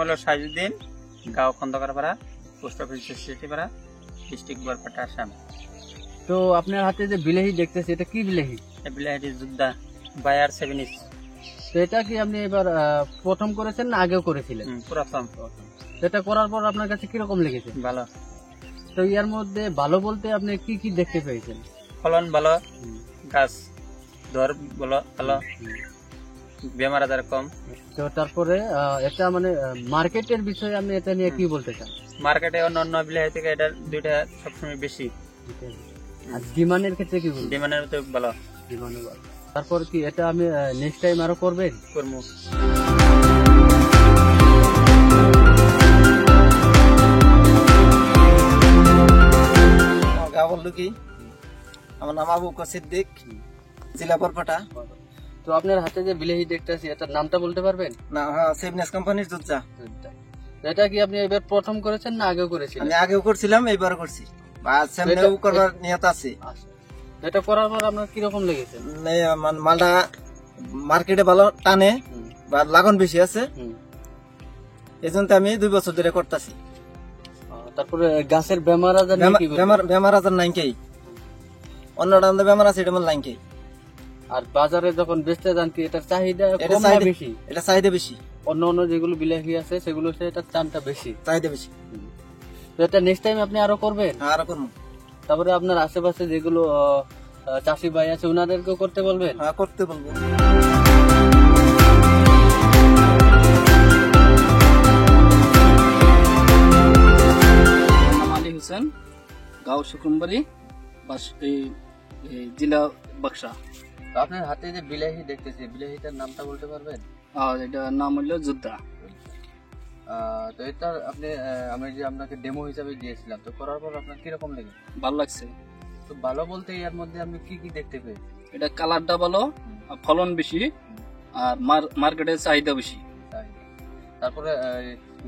হলো সাইজুদ্দিন, গাঁও Khandakarpara, post office Sitipara, district Barpeta, Assam. তো আপনার হাতে যে বিলাহি দেখতেছি, এটা কি বিলাহি? এই বিলাহিটি যোদ্ধা বায়ার 7 ইঞ্চ। তো এটা কি আপনি এবার প্রথম করেছেন না আগেও করেছিলেন? প্রথম। এটা করার পর আপনার কাছে কিরকম লেগেছে? ভালো। তো এর মধ্যে ভালো বলতে আপনি কি কি দেখতে পেয়েছেন? ফলন ভালো, গাছ ধর ভালো, বেমার আজার কম। তো তারপরে এটা মানে মার্কেটের বিষয়ে আপনি এটা নিয়ে কি বলতে চান? মার্কেটে অন্য বিলাহি থেকে এটা দুইটা সবসময় বেশি। আর ডিমান্ডের ক্ষেত্রে কি বলবেন? ডিমান্ডের তো ভালো। ডিমান্ডও ভালো। তারপর কি এটা আমি নেক্সট টাইম আরো করবেন? করবো। আমার নাম আবু বকর সিদ্দিক, জেলা বরপেটা। তো আপনার হাতে যে বিলাহি দেখতেছি, এটার নামটা বলতে পারবেন? না, সেভনেস কোম্পানির যোদ্ধা। এটা কি আপনি এবার প্রথম করেছেন না আগেও করেছিলেন? আমি আগেও করছিলাম, এইবারও করছি, বা সামনেও করবার নিয়ত আছে। এটা করার পর আপনার কিরকম লেগেছে? মালটা মার্কেটে ভালো টানে বা লাগন বেশি আছে, এজন্য আমি 2 বছর ধরে করতেছি। তারপরে গাছের বেমার আজার বেমার আজার নাইকেই, অন্য বেমার আছে, এটা আমার লাইনকেই। আর বাজারে যখন বেচতে যান কি এটার চাহিদা কম না বেশি? এটা চাহিদা বেশি। অন্য যেগুলো বিলাহি আছে সেগুলো এটার দামটা বেশি, চাহিদা বেশি। তো এটা নেক্সট টাইম আপনি আরো করবেন? আরো করবো। তারপরে আপনার আশেপাশে যেগুলো চাষি ভাই আছে ওনাদেরকেও করতে বলবেন? হ্যাঁ, করতে বলবো। আলী হোসেন, গাঁও শুকুমবাড়ি, জেলা বাক্সা। আপনার হাতে যে বিলাহি দেখতেছি, বিলাহিটার নামটা বলতে পারবেন? এটার নাম হলো যোদ্ধা। তো এটা আপনি আমি যে আপনাকে ডেমো হিসাবে দিয়েছিলাম, তো করার পর আপনার কিরকম লেগেছে? ভালো লাগছে। তো ভালো বলতে এর মধ্যে আপনি কি কি দেখতে পেয়েছেন? এটা কালারটা ভালো, ফলন বেশি, আর মার্কেটের চাহিদা বেশি। তারপরে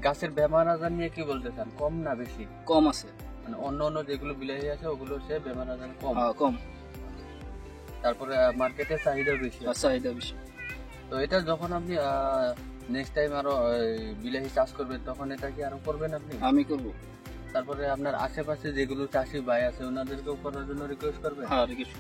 গাছের বেমার আজার নিয়ে কি বলতে চান, কম না বেশি? কম আছে, মানে অন্য যেগুলো বিলাহি আছে ওগুলো সে বেমার আজার কম। কম। তারপরে মার্কেটের চাহিদা বেশি। চাহিদা বেশি। তো এটা যখন আপনি নেক্সট টাইম আরো বিলাহি চাষ করবেন, তখন এটা কি আরো করবেন আপনি? আমি করব। তারপরে আপনার আশেপাশে যেগুলো চাষি ভাই আছে ওনাদেরকেও করার জন্য রিকোয়েস্ট করবেন? হ্যাঁ, রিকোয়েস্ট।